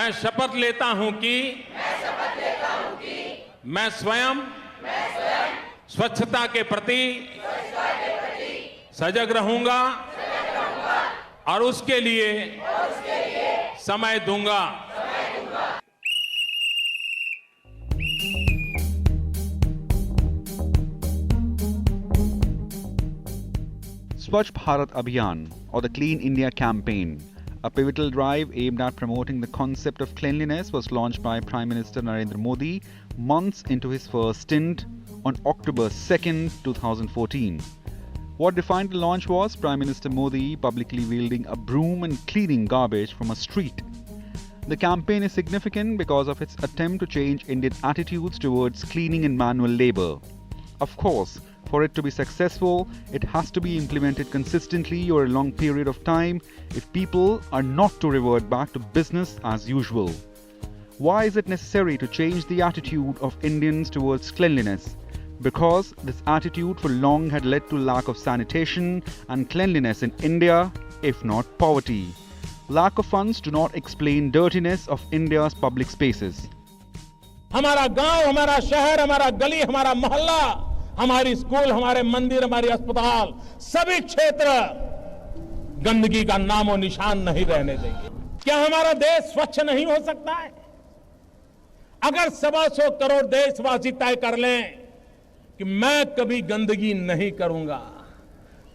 मैं शपथ लेता हूं कि मैं स्वयं स्वच्छता के प्रति सजग रहूंगा और उसके लिए समय दूंगा। Swachh Bharat Abhiyan, or the Clean India Campaign, a pivotal drive aimed at promoting the concept of cleanliness, was launched by Prime Minister Narendra Modi months into his first stint on October 2nd, 2014. What defined the launch was Prime Minister Modi publicly wielding a broom and cleaning garbage from a street. The campaign is significant because of its attempt to change Indian attitudes towards cleaning and manual labour. Of course, for it to be successful, it has to be implemented consistently over a long period of time if people are not to revert back to business as usual. Why is it necessary to change the attitude of Indians towards cleanliness? Because this attitude for long had led to lack of sanitation and cleanliness in India, if not poverty. Lack of funds do not explain dirtiness of India's public spaces. हमारा गांव, हमारा शहर, हमारा गली, हमारा मोहल्ला, हमारी school, हमारे मंदिर, हमारे अस्पताल, सभी क्षेत्र गंदगी का नामो निशान नहीं रहने देंगे। क्या हमारा देश स्वच्छ नहीं हो सकता है? अगर 125 करोड़ देशवासी तय कर लें कि मैं कभी गंदगी नहीं करूंगा,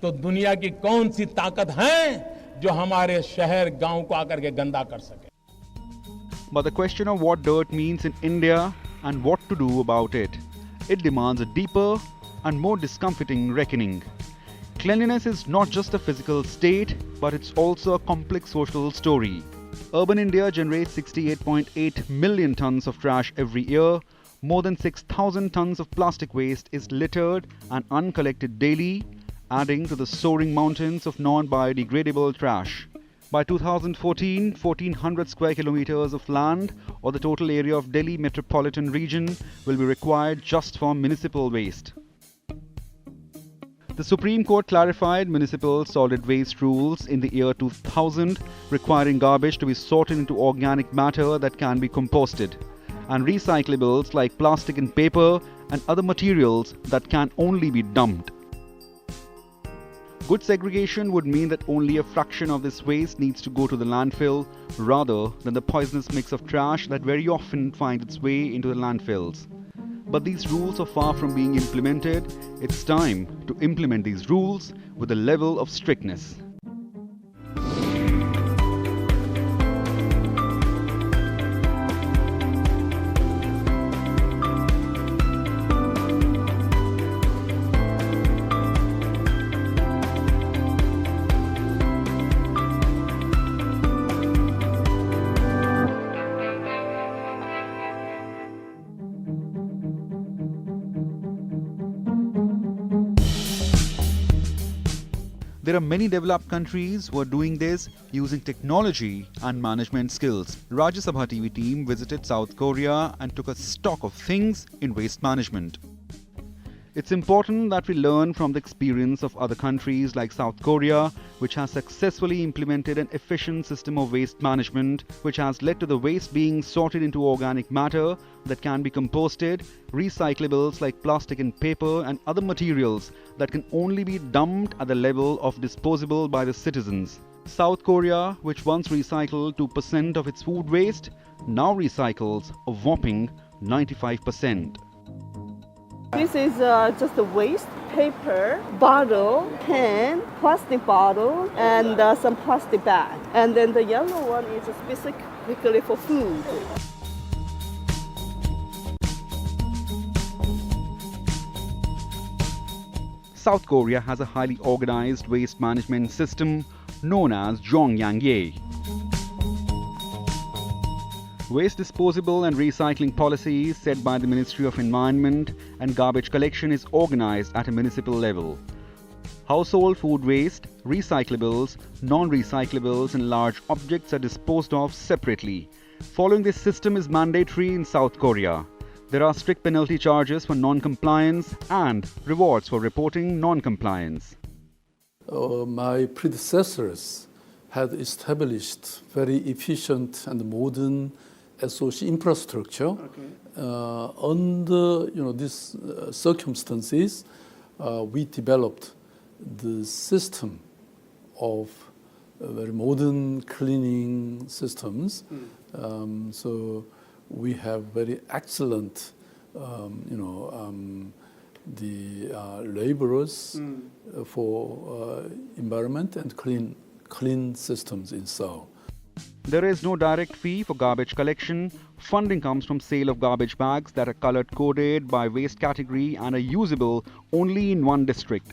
तो दुनिया की कौन सी ताकत है जो हमारे शहर गांव को आकर के गंदा कर सके? But the question of what dirt means in India and what to do about it demands a deeper and more discomforting reckoning. Cleanliness is not just a physical state, but it's also a complex social story. Urban India generates 68.8 million tons of trash every year. More than 6,000 tons of plastic waste is littered and uncollected daily, adding to the soaring mountains of non-biodegradable trash. By 2014, 1,400 square kilometers of land, or the total area of Delhi metropolitan region, will be required just for municipal waste. The Supreme Court clarified municipal solid waste rules in the year 2000, requiring garbage to be sorted into organic matter that can be composted, and recyclables like plastic and paper and other materials that can only be dumped. Good segregation would mean that only a fraction of this waste needs to go to the landfill rather than the poisonous mix of trash that very often finds its way into the landfills. But these rules are far from being implemented. It's time to implement these rules with a level of strictness. There are many developed countries who are doing this using technology and management skills. Rajya Sabha TV team visited South Korea and took a stock of things in waste management. It's important that we learn from the experience of other countries like South Korea, which has successfully implemented an efficient system of waste management, which has led to the waste being sorted into organic matter that can be composted, recyclables like plastic and paper and other materials that can only be dumped at the level of disposable by the citizens. South Korea, which once recycled 2% of its food waste, now recycles a whopping 95%. This is just a waste, paper, bottle, pen, plastic bottle, and some plastic bag. And then the yellow one is specifically for food. South Korea has a highly organized waste management system known as Jongyangye. Waste disposal and recycling policies set by the Ministry of Environment and garbage collection is organized at a municipal level. Household food waste, recyclables, non-recyclables and large objects are disposed of separately. Following this system is mandatory in South Korea. There are strict penalty charges for non-compliance and rewards for reporting non-compliance. My predecessors had established very efficient and modern SOC infrastructure. Under these circumstances, we developed the system of very modern cleaning systems. So we have very excellent, the laborers for environment and clean systems in Seoul. There is no direct fee for garbage collection. Funding comes from sale of garbage bags that are colored coded by waste category and are usable only in one district.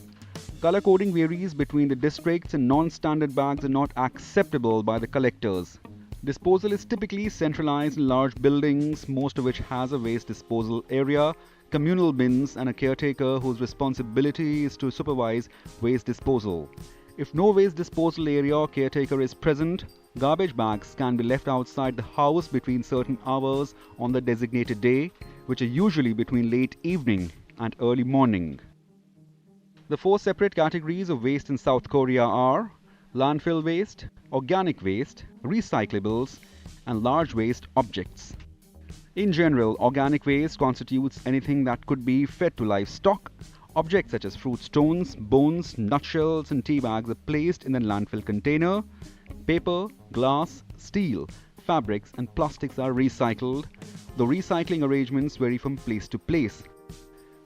Color coding varies between the districts and non-standard bags are not acceptable by the collectors. Disposal is typically centralized in large buildings, most of which has a waste disposal area, communal bins and a caretaker whose responsibility is to supervise waste disposal. If no waste disposal area or caretaker is present, garbage bags can be left outside the house between certain hours on the designated day, which are usually between late evening and early morning. The four separate categories of waste in South Korea are landfill waste, organic waste, recyclables, and large waste objects. In general, organic waste constitutes anything that could be fed to livestock. Objects such as fruit stones, bones, nutshells, and tea bags are placed in a landfill container. Paper, glass, steel, fabrics, and plastics are recycled. The recycling arrangements vary from place to place.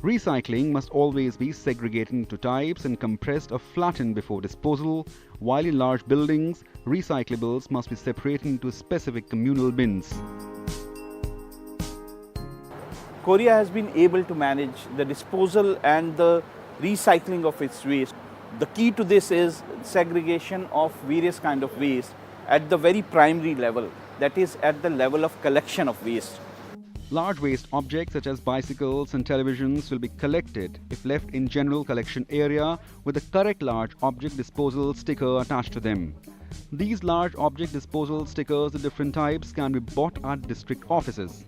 Recycling must always be segregated into types and compressed or flattened before disposal, while in large buildings, recyclables must be separated into specific communal bins. Korea has been able to manage the disposal and the recycling of its waste. The key to this is segregation of various kind of waste at the very primary level, that is at the level of collection of waste. Large waste objects such as bicycles and televisions will be collected if left in general collection area with the correct large object disposal sticker attached to them. These large object disposal stickers of different types can be bought at district offices.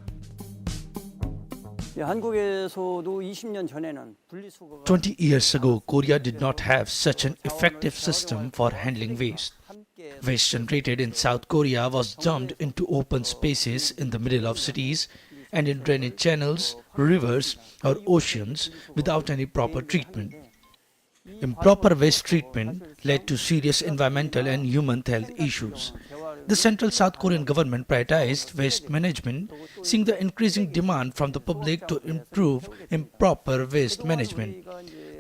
20 years ago, Korea did not have such an effective system for handling waste. Waste generated in South Korea was dumped into open spaces in the middle of cities and in drainage channels, rivers or oceans without any proper treatment. Improper waste treatment led to serious environmental and human health issues. The Central South Korean government prioritized waste management, seeing the increasing demand from the public to improve improper waste management.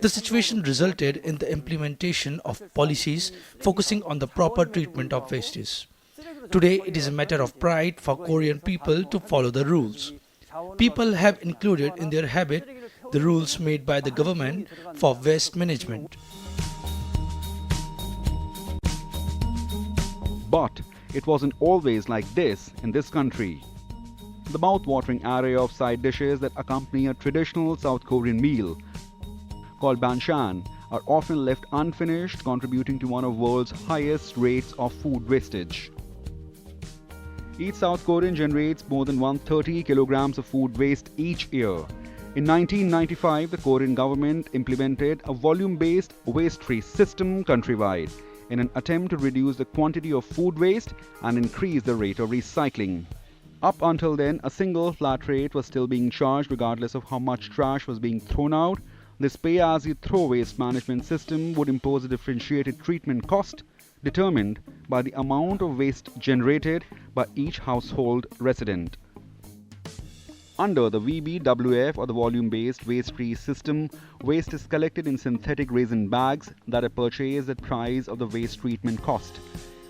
The situation resulted in the implementation of policies focusing on the proper treatment of wastes. Today, it is a matter of pride for Korean people to follow the rules. People have included in their habit the rules made by the government for waste management. But it wasn't always like this in this country. The mouth-watering array of side dishes that accompany a traditional South Korean meal, called banchan, are often left unfinished, contributing to one of the world's highest rates of food wastage. Each South Korean generates more than 130 kilograms of food waste each year. In 1995, the Korean government implemented a volume-based waste-free system countrywide in an attempt to reduce the quantity of food waste and increase the rate of recycling. Up until then, a single flat rate was still being charged regardless of how much trash was being thrown out. This pay-as-you-throw waste management system would impose a differentiated treatment cost determined by the amount of waste generated by each household resident. Under the VBWF, or the volume-based waste-free system, waste is collected in synthetic resin bags that are purchased at price of the waste treatment cost.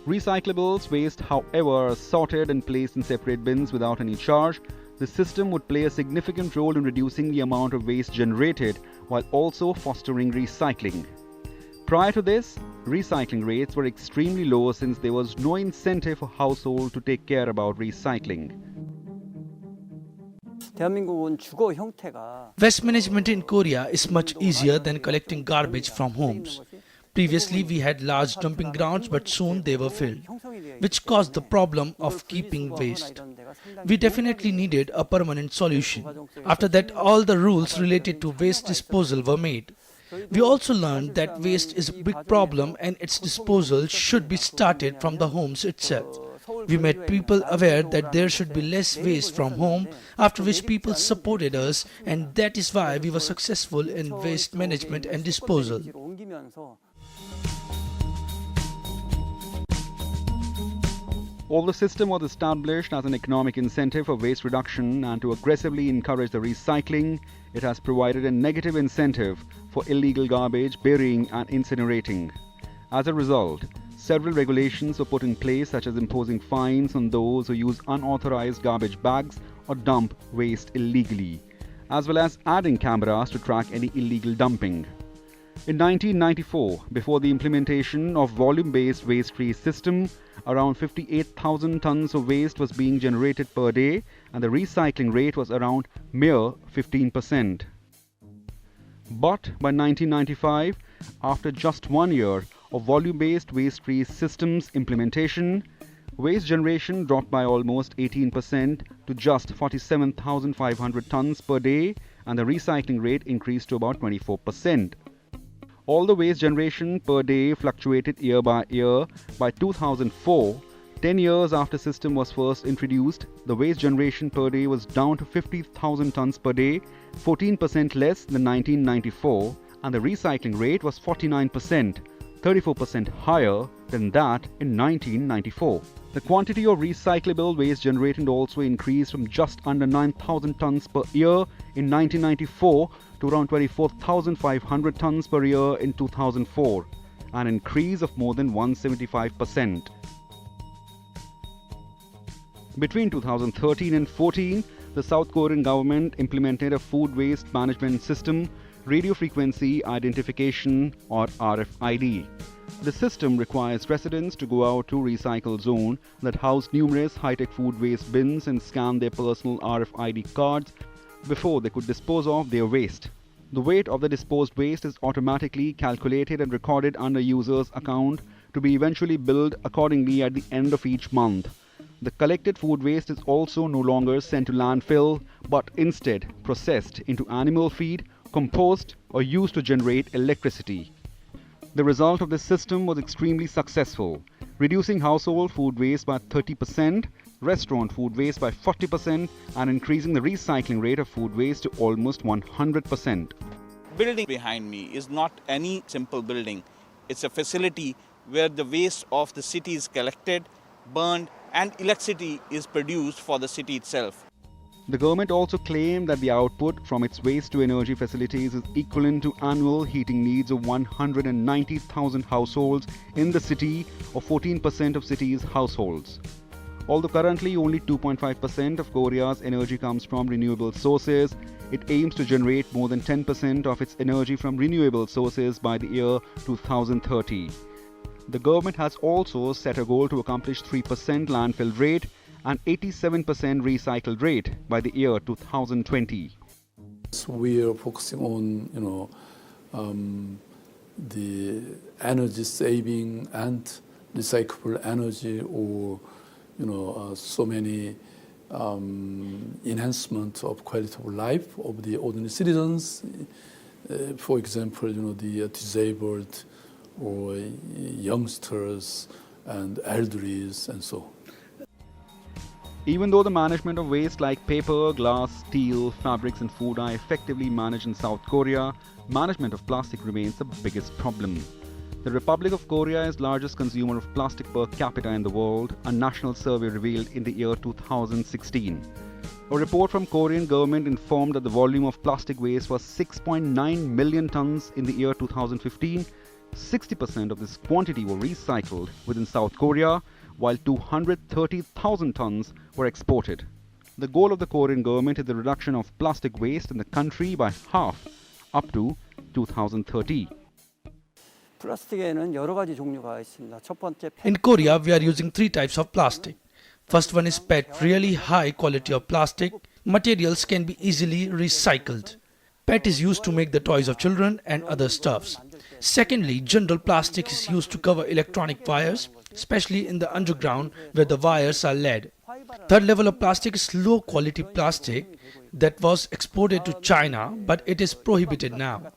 Recyclables waste, however, are sorted and placed in separate bins without any charge. The system would play a significant role in reducing the amount of waste generated while also fostering recycling. Prior to this, recycling rates were extremely low since there was no incentive for households to take care about recycling. Waste management in Korea is much easier than collecting garbage from homes. Previously, we had large dumping grounds, but soon they were filled, which caused the problem of keeping waste. We definitely needed a permanent solution. After that, all the rules related to waste disposal were made. We also learned that waste is a big problem and its disposal should be started from the homes itself. We made people aware that there should be less waste from home, after which people supported us, and that is why we were successful in waste management and disposal. Although the system was established as an economic incentive for waste reduction and to aggressively encourage the recycling, it has provided a negative incentive for illegal garbage burying and incinerating. As a result, several regulations were put in place, such as imposing fines on those who use unauthorized garbage bags or dump waste illegally, as well as adding cameras to track any illegal dumping. In 1994, before the implementation of volume-based waste-free system, around 58,000 tons of waste was being generated per day, and the recycling rate was around mere 15%. But by 1995, after just 1 year of volume-based waste-free systems implementation, waste generation dropped by almost 18% to just 47,500 tons per day, and the recycling rate increased to about 24%. Although waste generation per day fluctuated year by year, by 2004, 10 years after the system was first introduced, the waste generation per day was down to 50,000 tons per day, 14% less than 1994, and the recycling rate was 49%, 34% higher than that in 1994. The quantity of recyclable waste generated also increased from just under 9,000 tons per year in 1994 to around 24,500 tons per year in 2004, an increase of more than 175%. Between 2013 and 14, the South Korean government implemented a food waste management system, radio frequency identification or RFID. The system requires residents to go out to recycle zone that house numerous high-tech food waste bins and scan their personal RFID cards before they could dispose of their waste. The weight of the disposed waste is automatically calculated and recorded under user's account to be eventually billed accordingly at the end of each month. The collected food waste is also no longer sent to landfill, but instead processed into animal feed, compost, or used to generate electricity. The result of this system was extremely successful, reducing household food waste by 30%, restaurant food waste by 40%, and increasing the recycling rate of food waste to almost 100%. Building behind me is not any simple building. It's a facility where the waste of the city is collected, burned, and electricity is produced for the city itself. The government also claimed that the output from its waste-to-energy facilities is equivalent to annual heating needs of 190,000 households in the city, or 14% of city's households. Although currently only 2.5% of Korea's energy comes from renewable sources, it aims to generate more than 10% of its energy from renewable sources by the year 2030. The government has also set a goal to accomplish 3% landfill rate and 87% recycled rate by the year 2020. So we are focusing on, the energy saving and recyclable energy, or so many enhancement of quality of life of the ordinary citizens. For example, the disabled or youngsters and elderlies and so on. Even though the management of waste like paper, glass, steel, fabrics and food are effectively managed in South Korea, management of plastic remains the biggest problem. The Republic of Korea is the largest consumer of plastic per capita in the world, a national survey revealed in the year 2016. A report from Korean government informed that the volume of plastic waste was 6.9 million tons in the year 2015. 60% of this quantity were recycled within South Korea, while 230,000 tons were exported. The goal of the Korean government is the reduction of plastic waste in the country by half up to 2030. In Korea, we are using 3 types of plastic. First one is PET, really high quality of plastic. Materials can be easily recycled. PET is used to make the toys of children and other stuffs. Secondly, general plastic is used to cover electronic wires, especially in the underground where the wires are lead. Third level of plastic is low quality plastic that was exported to China, but it is prohibited now.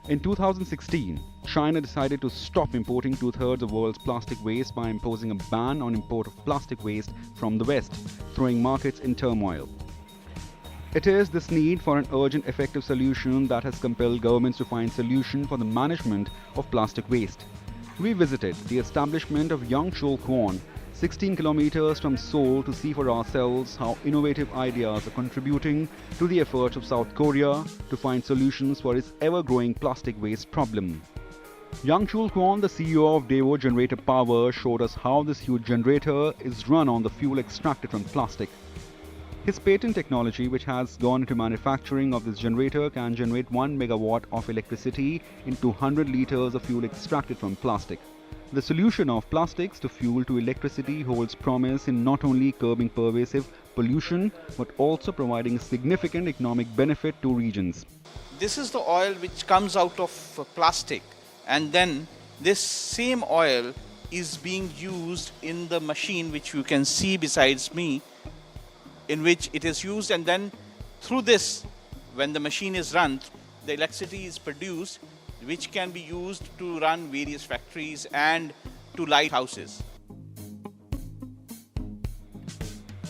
In 2016, China decided to stop importing two-thirds of the world's plastic waste by imposing a ban on import of plastic waste from the West, throwing markets in turmoil. It is this need for an urgent, effective solution that has compelled governments to find solutions for the management of plastic waste. We visited the establishment of Yangchul Kwon, 16 kilometers from Seoul, to see for ourselves how innovative ideas are contributing to the efforts of South Korea to find solutions for its ever-growing plastic waste problem. Yangchul Kwon, the CEO of Daewoo Generator Power, showed us how this huge generator is run on the fuel extracted from plastic. His patent technology, which has gone into manufacturing of this generator, can generate 1 megawatt of electricity in 200 liters of fuel extracted from plastic. The solution of plastics to fuel to electricity holds promise in not only curbing pervasive pollution but also providing significant economic benefit to regions. This is the oil which comes out of plastic, and then this same oil is being used in the machine which you can see besides me, in which it is used, and then through this, when the machine is run, the electricity is produced, which can be used to run various factories and to light houses.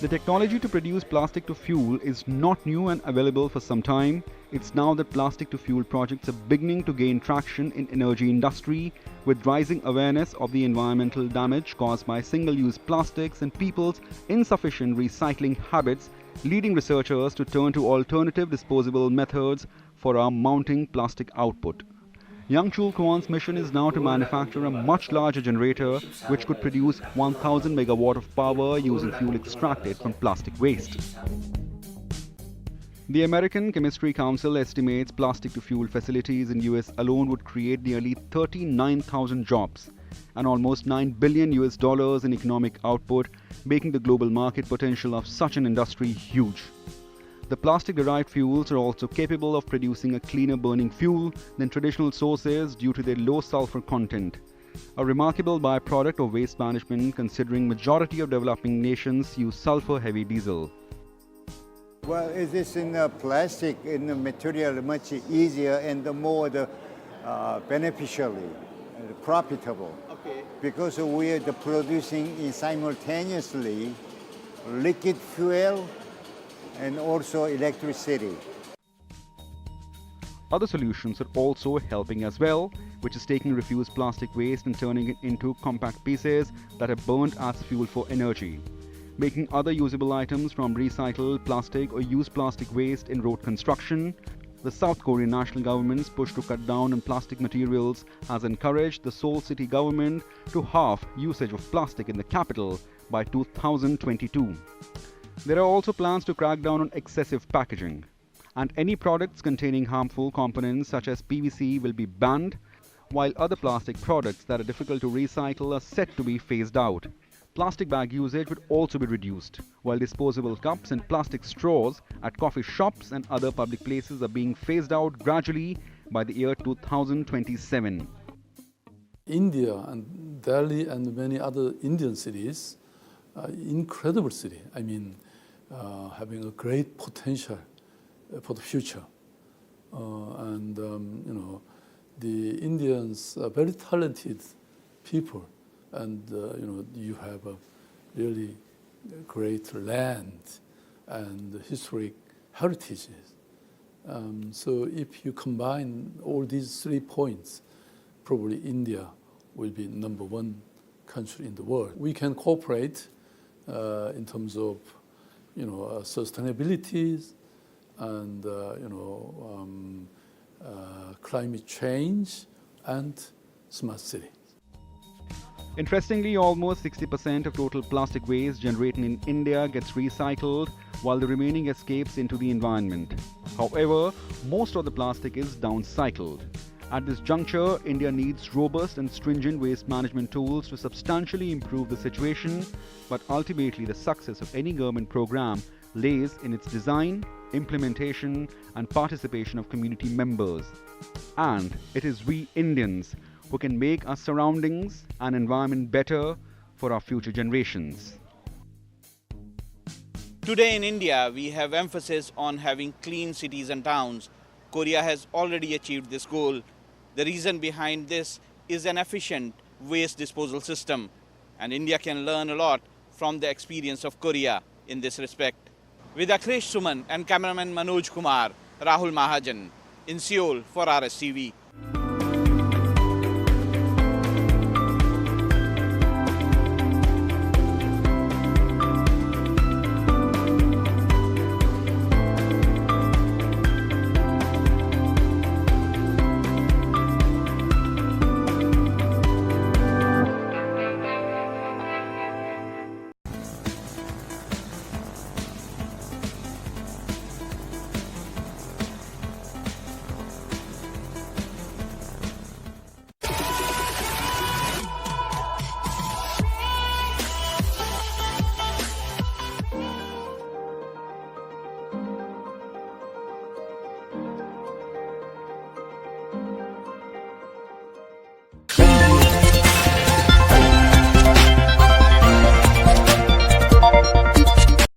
The technology to produce plastic to fuel is not new and available for some time. It's now that plastic to fuel projects are beginning to gain traction in energy industry, with rising awareness of the environmental damage caused by single-use plastics and people's insufficient recycling habits, leading researchers to turn to alternative disposable methods for our mounting plastic output. Yangchul Kwon's mission is now to manufacture a much larger generator which could produce 1000 megawatt of power using fuel extracted from plastic waste. The American Chemistry Council estimates plastic to fuel facilities in US alone would create nearly 39,000 jobs and almost $9 billion in economic output, making the global market potential of such an industry huge. The plastic-derived fuels are also capable of producing a cleaner burning fuel than traditional sources due to their low sulfur content. A remarkable byproduct of waste management, considering majority of developing nations use sulfur-heavy diesel. Well, it is in plastic, in the material, much easier and more beneficially, profitable. Okay. Because we are producing simultaneously liquid fuel and also electricity. Other solutions are also helping as well, which is taking refused plastic waste and turning it into compact pieces that are burnt as fuel for energy, making other usable items from recycled plastic or used plastic waste in road construction. The South Korean national government's push to cut down on plastic materials has encouraged the Seoul city government to halve usage of plastic in the capital by 2022. There are also plans to crack down on excessive packaging, and any products containing harmful components such as PVC will be banned, while other plastic products that are difficult to recycle are set to be phased out. Plastic bag usage would also be reduced, while disposable cups and plastic straws at coffee shops and other public places are being phased out gradually by the year 2027. India and Delhi and many other Indian cities, incredible city. I mean, having a great potential for the future. The Indians are very talented people, and you have a really great land and historic heritages. So if you combine all these 3 points, probably India will be #1 country in the world. We can cooperate in terms of sustainability and climate change and smart city. Interestingly, almost 60% of total plastic waste generated in India gets recycled, while the remaining escapes into the environment. However, most of the plastic is downcycled. At this juncture, India needs robust and stringent waste management tools to substantially improve the situation, but ultimately the success of any government program lays in its design, implementation and participation of community members. And it is we Indians who can make our surroundings and environment better for our future generations. Today in India, we have emphasis on having clean cities and towns. Korea has already achieved this goal. The reason behind this is an efficient waste disposal system, and India can learn a lot from the experience of Korea in this respect. With Akhilesh Suman and cameraman Manoj Kumar, Rahul Mahajan in Seoul for RSTV.